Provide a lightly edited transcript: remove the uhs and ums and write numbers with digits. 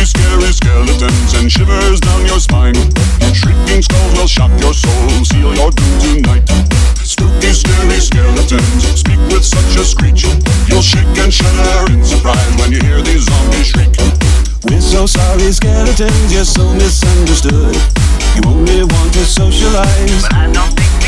Spooky, scary skeletons and shivers down your spine. Shrieking skulls will shock your soul, seal your doom tonight. Spooky, scary skeletons speak with such a screech. You'll shake and shudder in surprise when you hear these zombies shriek. We're so sorry, skeletons, you're so misunderstood. You only want to socialize, but I don't think